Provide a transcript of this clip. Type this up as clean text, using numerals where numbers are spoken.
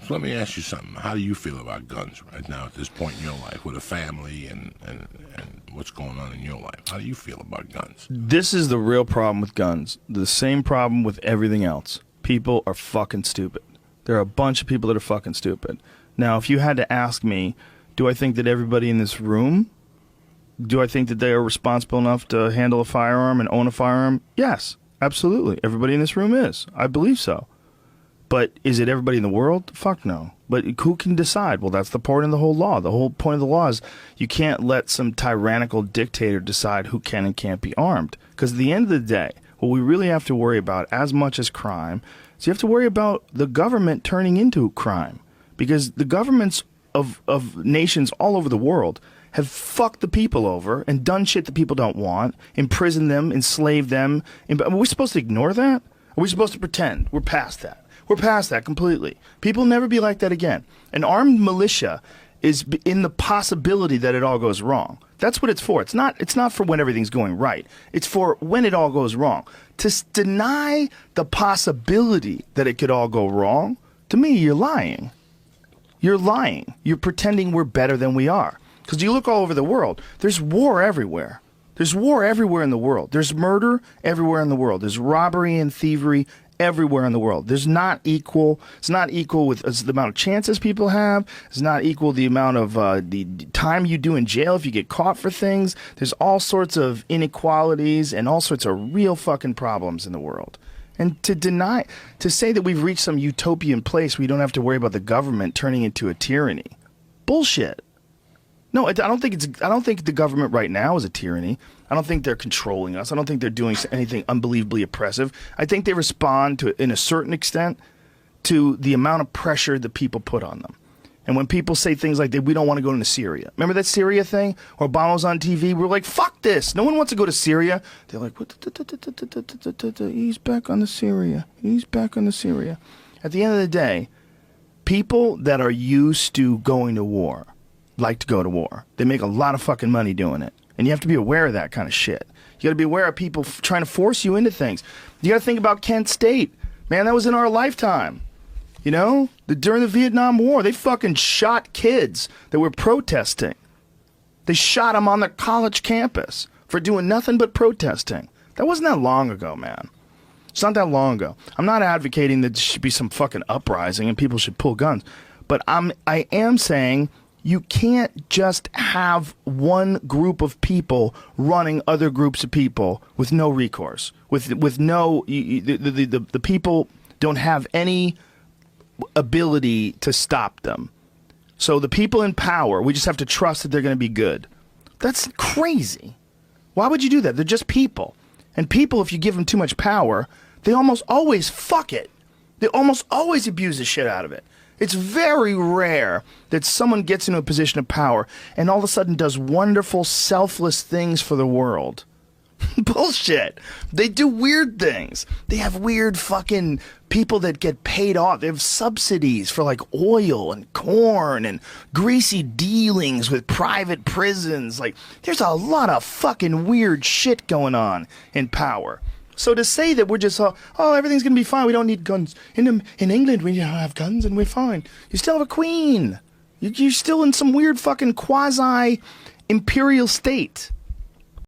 So let me ask you something. How do you feel about guns right now at this point in your life with a family and what's going on in your life? How do you feel about guns? This is the real problem with guns. The same problem with everything else. People are fucking stupid. There are a bunch of people that are fucking stupid. Now, if you had to ask me, do I think that everybody in this room, do I think that they are responsible enough to handle a firearm and own a firearm? Yes, absolutely. Everybody in this room is. I believe so. But is it everybody in the world? Fuck no. But who can decide? Well, that's the point of the whole law. The whole point of the law is you can't let some tyrannical dictator decide who can and can't be armed. Because at the end of the day, what we really have to worry about as much as crime is you have to worry about the government turning into crime. Because the governments of nations all over the world have fucked the people over and done shit that people don't want, imprisoned them, enslaved them. Are we supposed to ignore that? Are we supposed to pretend? We're past that. We're past that completely. People will never be like that again. An armed militia is in the possibility that it all goes wrong. That's what it's for. It's not for when everything's going right. It's for when it all goes wrong. To deny the possibility that it could all go wrong, to me, you're lying. You're lying. You're pretending we're better than we are. Because you look all over the world, there's war everywhere. There's war everywhere in the world. There's murder everywhere in the world. There's robbery and thievery everywhere in the world. It's not equal with the amount of chances people have. It's not equal the amount of the time you do in jail if you get caught for things. There's all sorts of inequalities and all sorts of real fucking problems in the world. And to say that we've reached some utopian place where you don't have to worry about the government turning into a tyranny. Bullshit. No, I don't think the government right now is a tyranny. I don't think they're controlling us. I don't think they're doing anything unbelievably oppressive. I think they respond to, in a certain extent, to the amount of pressure that people put on them. And when people say things like, we don't want to go into Syria. Remember that Syria thing? Or Obama was on TV? We were like, fuck this. No one wants to go to Syria. They're like, he's back on the Syria. He's back on the Syria. At the end of the day, people that are used to going to war like to go to war. They make a lot of fucking money doing it. And you have to be aware of that kind of shit. You got to be aware of people trying to force you into things. You got to think about Kent State. Man, that was in our lifetime. You know? During the Vietnam War, they fucking shot kids that were protesting. They shot them on the college campus for doing nothing but protesting. That wasn't that long ago, man. It's not that long ago. I'm not advocating that there should be some fucking uprising and people should pull guns. But I am saying you can't just have one group of people running other groups of people with no recourse. With no, the people don't have any ability to stop them. So the people in power, we just have to trust that they're going to be good. That's crazy. Why would you do that? They're just people. And people, if you give them too much power, they almost always fuck it. They almost always abuse the shit out of it. It's very rare that someone gets into a position of power and all of a sudden does wonderful, selfless things for the world. Bullshit. They do weird things. They have weird fucking people that get paid off. They have subsidies for like oil and corn and greasy dealings with private prisons. Like, there's a lot of fucking weird shit going on in power. So to say that we're just, everything's going to be fine, we don't need guns. In England, we don't have guns and we're fine. You still have a queen. You're still in some weird fucking quasi-imperial state.